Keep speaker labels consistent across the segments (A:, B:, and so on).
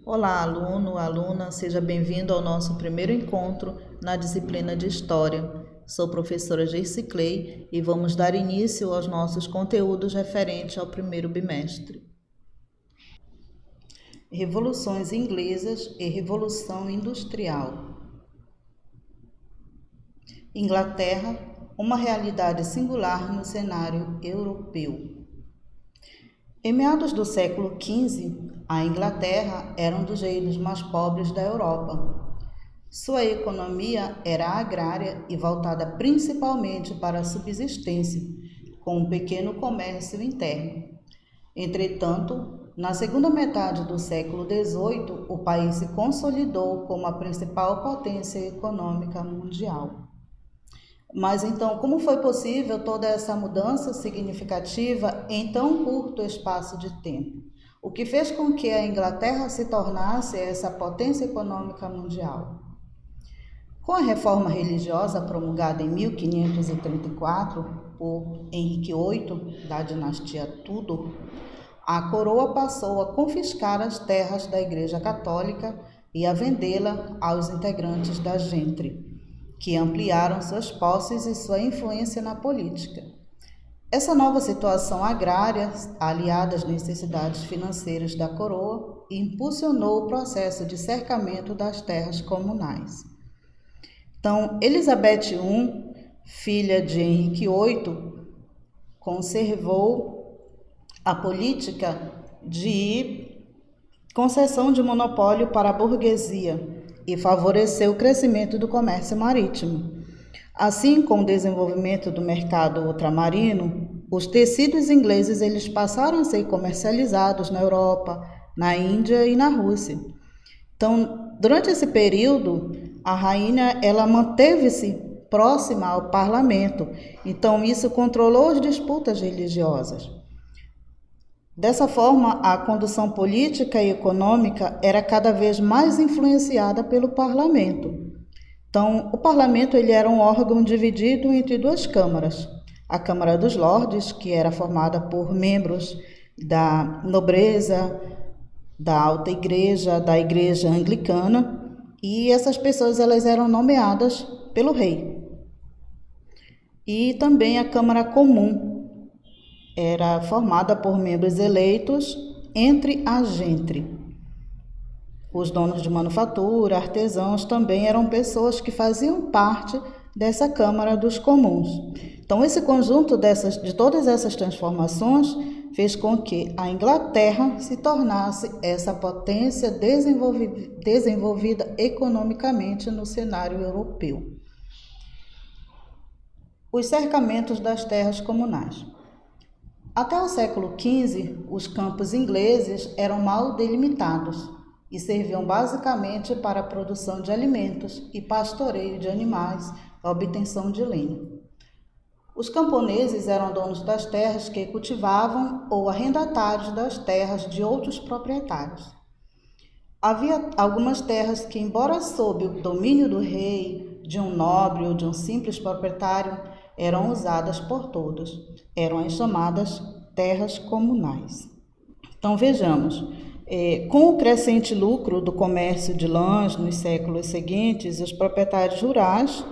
A: Olá, aluno, aluna, seja bem-vindo ao nosso primeiro encontro na disciplina de História. Sou professora Geissi Clay e vamos dar início aos nossos conteúdos referentes ao primeiro bimestre. Revoluções inglesas e Revolução Industrial. Inglaterra, uma realidade singular no cenário europeu. Em meados do século XV, a Inglaterra era um dos reinos mais pobres da Europa. Sua economia era agrária e voltada principalmente para a subsistência, com um pequeno comércio interno. Entretanto, na segunda metade do século XVIII, o país se consolidou como a principal potência econômica mundial. Mas então, como foi possível toda essa mudança significativa em tão curto espaço de tempo? O que fez com que a Inglaterra se tornasse essa potência econômica mundial? Com a reforma religiosa promulgada em 1534 por Henrique VIII, da dinastia Tudor, a coroa passou a confiscar as terras da Igreja Católica e a vendê-la aos integrantes da gentry, que ampliaram suas posses e sua influência na política. Essa nova situação agrária, aliada às necessidades financeiras da coroa, impulsionou o processo de cercamento das terras comunais. Então, Elizabeth I, filha de Henrique VIII, conservou a política de concessão de monopólio para a burguesia e favoreceu o crescimento do comércio marítimo. Assim, com o desenvolvimento do mercado ultramarino, os tecidos ingleses eles passaram a ser comercializados na Europa, na Índia e na Rússia. Então, durante esse período, a rainha ela manteve-se próxima ao parlamento. Então, isso controlou as disputas religiosas. Dessa forma, a condução política e econômica era cada vez mais influenciada pelo parlamento. Então, o parlamento ele era um órgão dividido entre duas câmaras. A Câmara dos Lordes, que era formada por membros da nobreza, da alta igreja, da igreja anglicana, e essas pessoas elas eram nomeadas pelo rei. E também a Câmara Comum, era formada por membros eleitos entre a gentry. Os donos de manufatura, artesãos, também eram pessoas que faziam parte dessa Câmara dos Comuns. Então, esse conjunto de todas essas transformações fez com que a Inglaterra se tornasse essa potência desenvolvida economicamente no cenário europeu. Os cercamentos das terras comunais. Até o século XV, os campos ingleses eram mal delimitados e serviam basicamente para a produção de alimentos e pastoreio de animais, a obtenção de lenha. Os camponeses eram donos das terras que cultivavam ou arrendatários das terras de outros proprietários. Havia algumas terras que, embora sob o domínio do rei, de um nobre ou de um simples proprietário, eram usadas por todos. Eram as chamadas terras comunais. Então vejamos, com o crescente lucro do comércio de lãs nos séculos seguintes, os proprietários rurais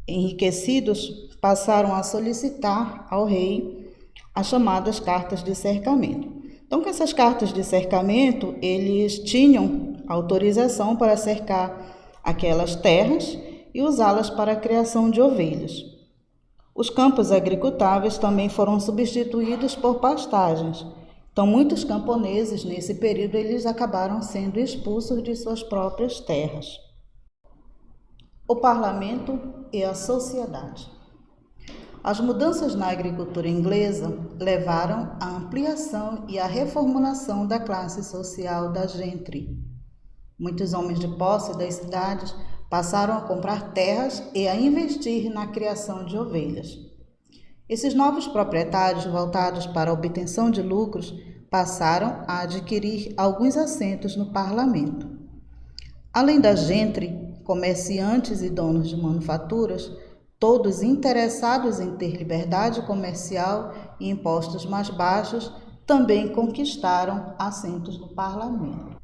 A: enriquecidos passaram a solicitar ao rei as chamadas cartas de cercamento. Então, com essas cartas de cercamento, eles tinham autorização para cercar aquelas terras e usá-las para a criação de ovelhas. Os campos agricultáveis também foram substituídos por pastagens. Então, muitos camponeses, nesse período, eles acabaram sendo expulsos de suas próprias terras. O parlamento e a sociedade. As mudanças na agricultura inglesa levaram à ampliação e à reformulação da classe social da gentry. Muitos homens de posse das cidades passaram a comprar terras e a investir na criação de ovelhas. Esses novos proprietários, voltados para a obtenção de lucros, passaram a adquirir alguns assentos no parlamento. Além da gente, comerciantes e donos de manufaturas, todos interessados em ter liberdade comercial e impostos mais baixos, também conquistaram assentos no parlamento.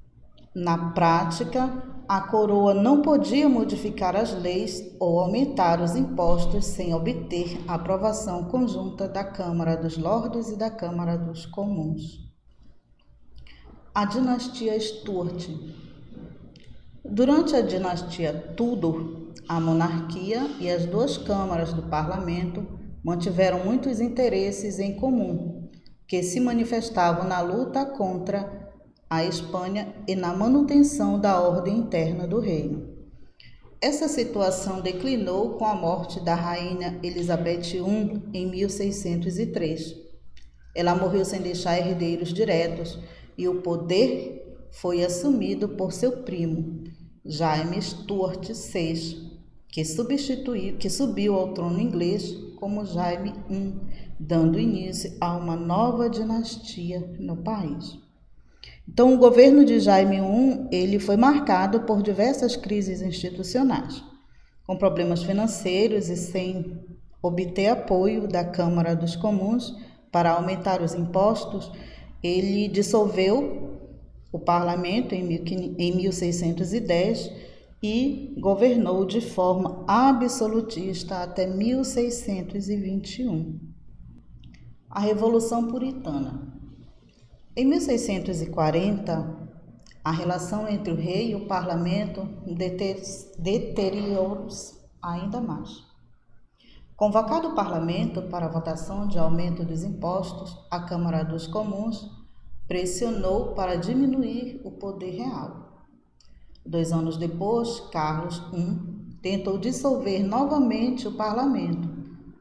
A: Na prática, a coroa não podia modificar as leis ou aumentar os impostos sem obter a aprovação conjunta da Câmara dos Lordes e da Câmara dos Comuns. A dinastia Stuart. Durante a dinastia Tudor, a monarquia e as duas câmaras do parlamento mantiveram muitos interesses em comum, que se manifestavam na luta contra a Espanha e na manutenção da ordem interna do reino. Essa situação declinou com a morte da rainha Elizabeth I em 1603. Ela morreu sem deixar herdeiros diretos e o poder foi assumido por seu primo, Jaime Stuart VI, que subiu ao trono inglês como Jaime I, dando início a uma nova dinastia no país. Então, o governo de Jaime I ele foi marcado por diversas crises institucionais, com problemas financeiros e sem obter apoio da Câmara dos Comuns para aumentar os impostos. Ele dissolveu o parlamento em 1610 e governou de forma absolutista até 1621. A Revolução Puritana. Em 1640, a relação entre o rei e o parlamento deteriorou-se ainda mais. Convocado o parlamento para a votação de aumento dos impostos, a Câmara dos Comuns pressionou para diminuir o poder real. 2 anos depois, Carlos I tentou dissolver novamente o parlamento,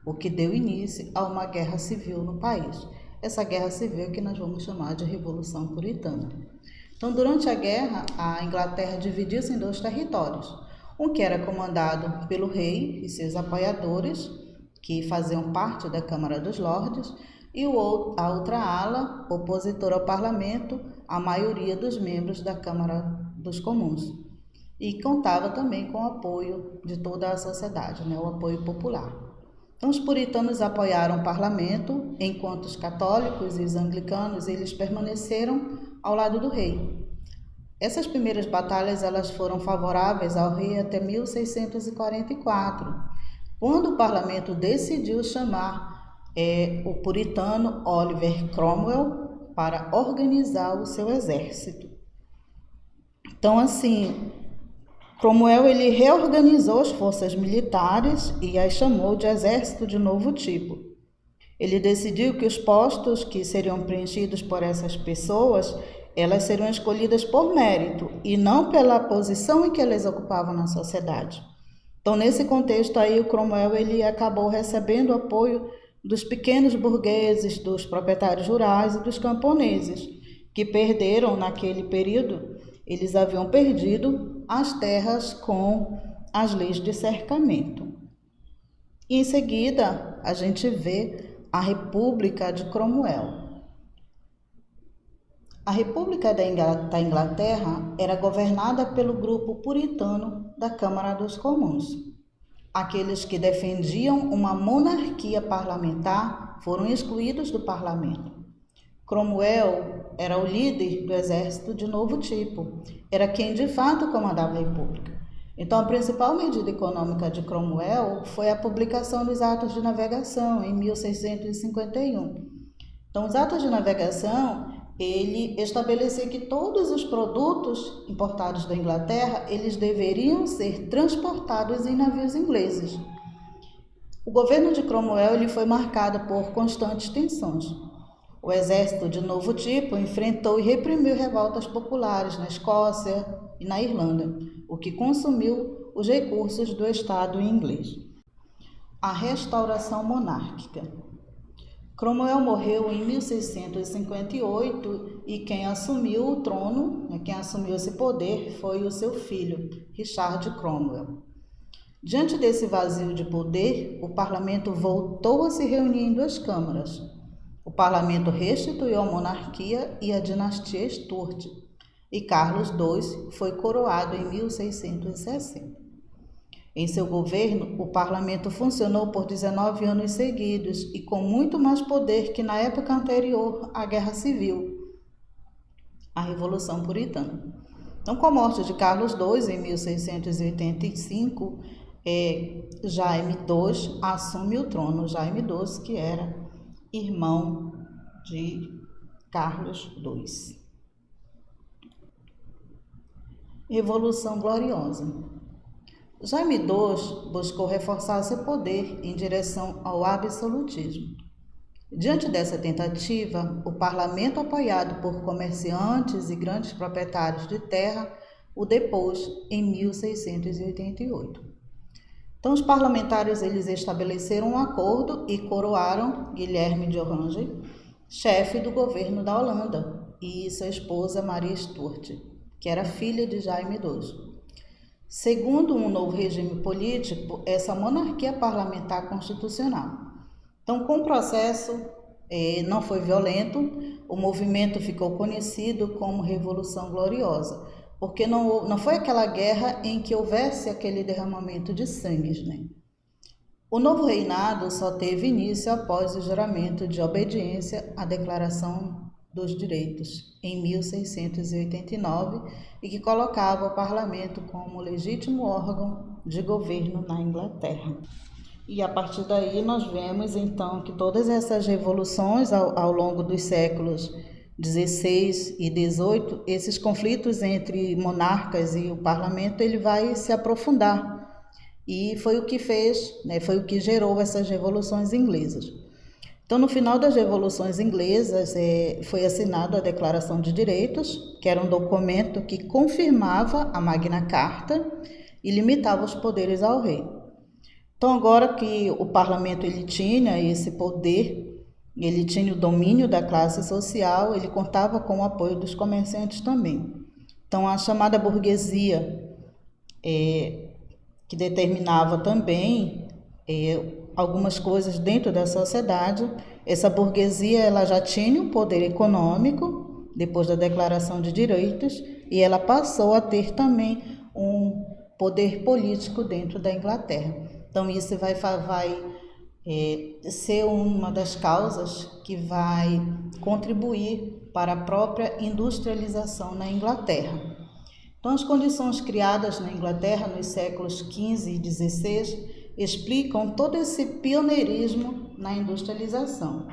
A: o que deu início a uma guerra civil no país. Essa guerra civil que nós vamos chamar de Revolução Puritana. Então, durante a guerra, a Inglaterra dividiu-se em 2 territórios. Um que era comandado pelo rei e seus apoiadores, que faziam parte da Câmara dos Lordes, e a outra ala, opositora ao parlamento, a maioria dos membros da Câmara dos Comuns. E contava também com o apoio de toda a sociedade, o apoio popular. Então, os puritanos apoiaram o parlamento, enquanto os católicos e os anglicanos eles permaneceram ao lado do rei. Essas primeiras batalhas elas foram favoráveis ao rei até 1644, quando o parlamento decidiu chamar o puritano Oliver Cromwell para organizar o seu exército. Então, assim, Cromwell ele reorganizou as forças militares e as chamou de exército de novo tipo. Ele decidiu que os postos que seriam preenchidos por essas pessoas, elas seriam escolhidas por mérito e não pela posição em que elas ocupavam na sociedade. Então, nesse contexto aí, o Cromwell ele acabou recebendo o apoio dos pequenos burgueses, dos proprietários rurais e dos camponeses, que perderam naquele período. Eles haviam perdido as terras com as leis de cercamento. E em seguida, a gente vê a República de Cromwell. A República da Inglaterra era governada pelo grupo puritano da Câmara dos Comuns. Aqueles que defendiam uma monarquia parlamentar foram excluídos do parlamento. Cromwell era o líder do exército de novo tipo, era quem de fato comandava a República. Então, a principal medida econômica de Cromwell foi a publicação dos Atos de Navegação, em 1651. Então, os Atos de Navegação, ele estabelecia que todos os produtos importados da Inglaterra, eles deveriam ser transportados em navios ingleses. O governo de Cromwell ele foi marcado por constantes tensões. O exército de novo tipo enfrentou e reprimiu revoltas populares na Escócia e na Irlanda, o que consumiu os recursos do Estado inglês. A restauração monárquica. Cromwell morreu em 1658 e quem assumiu o trono, quem assumiu esse poder foi o seu filho, Richard Cromwell. Diante desse vazio de poder, o parlamento voltou a se reunir em duas câmaras. O parlamento restituiu a monarquia e a dinastia Stuart, e Carlos II foi coroado em 1660. Em seu governo, o parlamento funcionou por 19 anos seguidos e com muito mais poder que na época anterior à Guerra Civil, a Revolução Puritana. Então, com a morte de Carlos II em 1685, Jaime II assume o trono. Jaime II, que era irmão de Carlos II. Revolução Gloriosa. Jaime II buscou reforçar seu poder em direção ao absolutismo. Diante dessa tentativa, o parlamento, apoiado por comerciantes e grandes proprietários de terra, o depôs em 1688. Então, os parlamentares eles estabeleceram um acordo e coroaram Guilherme de Orange, chefe do governo da Holanda, e sua esposa Maria Stuart, que era filha de Jaime II. Segundo um novo regime político, essa monarquia parlamentar constitucional. Então, com o processo não foi violento, o movimento ficou conhecido como Revolução Gloriosa, porque não foi aquela guerra em que houvesse aquele derramamento de sangue, né? O novo reinado só teve início após o juramento de obediência à Declaração dos Direitos, em 1689, e que colocava o parlamento como legítimo órgão de governo na Inglaterra. E a partir daí nós vemos então que todas essas revoluções ao longo dos séculos XVI e XVIII, esses conflitos entre monarcas e o parlamento, ele vai se aprofundar. E foi o que fez, foi o que gerou essas revoluções inglesas. Então, no final das revoluções inglesas, foi assinada a Declaração de Direitos, que era um documento que confirmava a Magna Carta e limitava os poderes ao rei. Então, agora que o parlamento ele tinha esse poder, ele tinha o domínio da classe social, ele contava com o apoio dos comerciantes também. Então, a chamada burguesia, que determinava também algumas coisas dentro da sociedade, essa burguesia ela já tinha um poder econômico, depois da Declaração de Direitos, e ela passou a ter também um poder político dentro da Inglaterra. Então, isso vai ser uma das causas que vai contribuir para a própria industrialização na Inglaterra. Então, as condições criadas na Inglaterra nos séculos XV e XVI explicam todo esse pioneirismo na industrialização.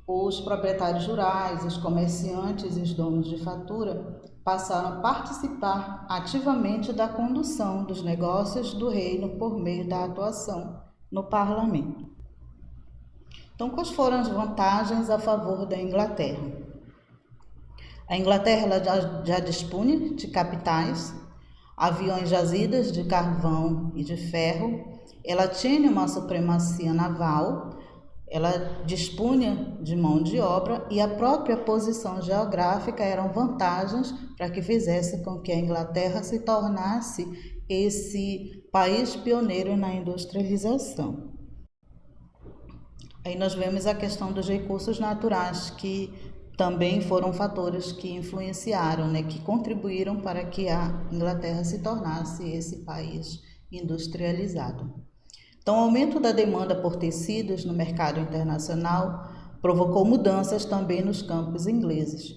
A: Os proprietários rurais, os comerciantes e os donos de fatura passaram a participar ativamente da condução dos negócios do reino por meio da atuação no parlamento. Então, quais foram as vantagens a favor da Inglaterra? A Inglaterra ela já dispunha de capitais, aviões jazidas de carvão e de ferro, ela tinha uma supremacia naval, ela dispunha de mão de obra e a própria posição geográfica eram vantagens para que fizesse com que a Inglaterra se tornasse esse país pioneiro na industrialização. Aí nós vemos a questão dos recursos naturais, que também foram fatores que influenciaram, que contribuíram para que a Inglaterra se tornasse esse país industrializado. Então, o aumento da demanda por tecidos no mercado internacional provocou mudanças também nos campos ingleses.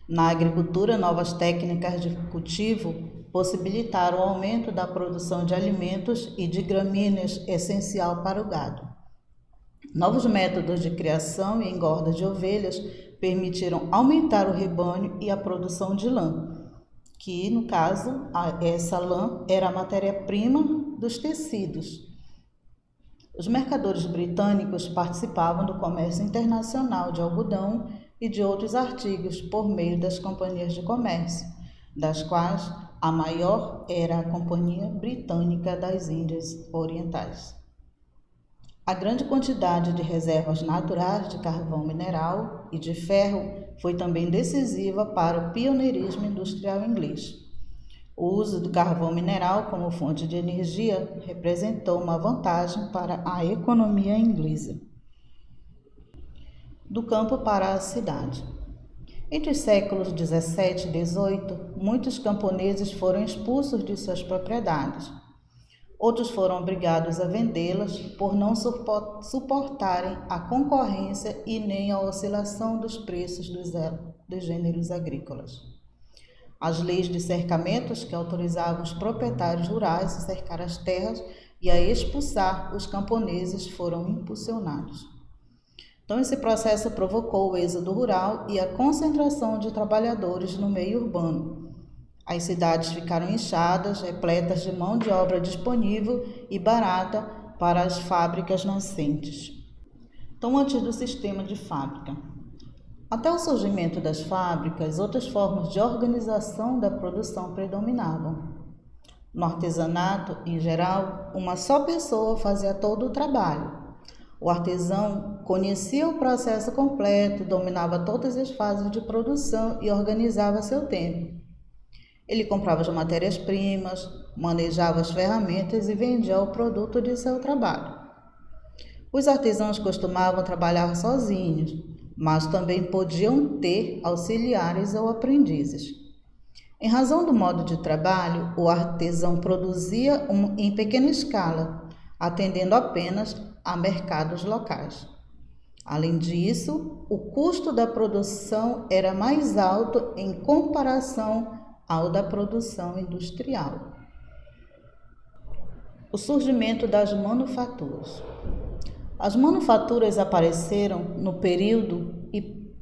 A: Na agricultura, novas técnicas de cultivo possibilitaram o aumento da produção de alimentos e de gramíneas essencial para o gado. Novos métodos de criação e engorda de ovelhas permitiram aumentar o rebanho e a produção de lã, que, no caso, essa lã era a matéria-prima dos tecidos. Os mercadores britânicos participavam do comércio internacional de algodão e de outros artigos por meio das companhias de comércio, das quais a maior era a Companhia Britânica das Índias Orientais. A grande quantidade de reservas naturais de carvão mineral e de ferro foi também decisiva para o pioneirismo industrial inglês. O uso do carvão mineral como fonte de energia representou uma vantagem para a economia inglesa. Do campo para a cidade. Entre os séculos 17 e 18, muitos camponeses foram expulsos de suas propriedades. Outros foram obrigados a vendê-las por não suportarem a concorrência e nem a oscilação dos preços dos gêneros agrícolas. As leis de cercamentos que autorizavam os proprietários rurais a cercar as terras e a expulsar os camponeses foram impulsionados. Então, esse processo provocou o êxodo rural e a concentração de trabalhadores no meio urbano. As cidades ficaram inchadas, repletas de mão de obra disponível e barata para as fábricas nascentes. Então, antes do sistema de fábrica. Até o surgimento das fábricas, outras formas de organização da produção predominavam. No artesanato, em geral, uma só pessoa fazia todo o trabalho. O artesão conhecia o processo completo, dominava todas as fases de produção e organizava seu tempo. Ele comprava as matérias-primas, manejava as ferramentas e vendia o produto de seu trabalho. Os artesãos costumavam trabalhar sozinhos, mas também podiam ter auxiliares ou aprendizes. Em razão do modo de trabalho, o artesão produzia em pequena escala, atendendo apenas a mercados locais. Além disso, o custo da produção era mais alto em comparação ao da produção industrial. O surgimento das manufaturas. As manufaturas apareceram no período e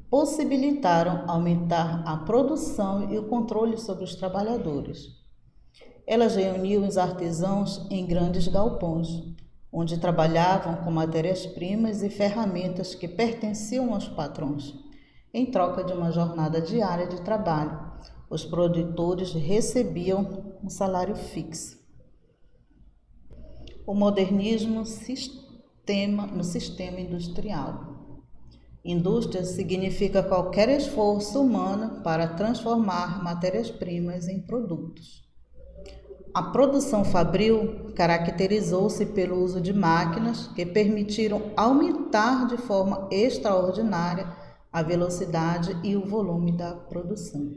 A: possibilitaram aumentar a produção e o controle sobre os trabalhadores. Elas reuniam os artesãos em grandes galpões, onde trabalhavam com matérias-primas e ferramentas que pertenciam aos patrões. Em troca de uma jornada diária de trabalho, os produtores recebiam um salário fixo. O modernismo no sistema industrial. Indústria significa qualquer esforço humano para transformar matérias-primas em produtos. A produção fabril caracterizou-se pelo uso de máquinas que permitiram aumentar de forma extraordinária a velocidade e o volume da produção.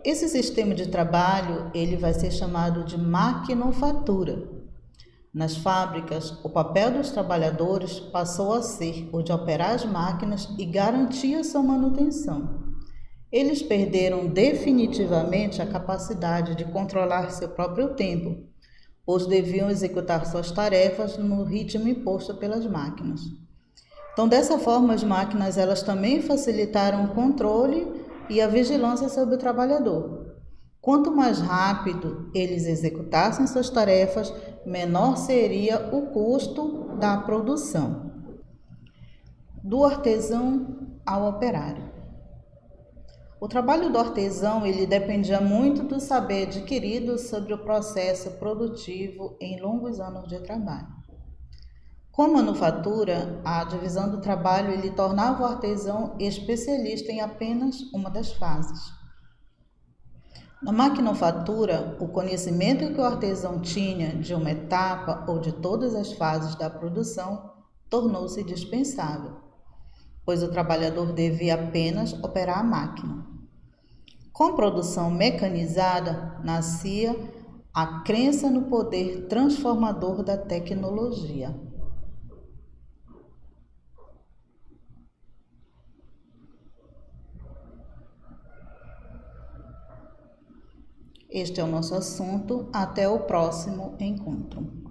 A: Esse sistema de trabalho ele vai ser chamado de maquinofatura. Nas fábricas, o papel dos trabalhadores passou a ser o de operar as máquinas e garantir a sua manutenção. Eles perderam definitivamente a capacidade de controlar seu próprio tempo, pois deviam executar suas tarefas no ritmo imposto pelas máquinas. Então, dessa forma, as máquinas elas também facilitaram o controle e a vigilância sobre o trabalhador. Quanto mais rápido eles executassem suas tarefas, menor seria o custo da produção. Do artesão ao operário. O trabalho do artesão ele dependia muito do saber adquirido sobre o processo produtivo em longos anos de trabalho. Com a manufatura, a divisão do trabalho ele tornava o artesão especialista em apenas uma das fases. Na maquinofatura, o conhecimento que o artesão tinha de uma etapa ou de todas as fases da produção tornou-se dispensável, pois o trabalhador devia apenas operar a máquina. Com a produção mecanizada, nascia a crença no poder transformador da tecnologia. Este é o nosso assunto. Até o próximo encontro.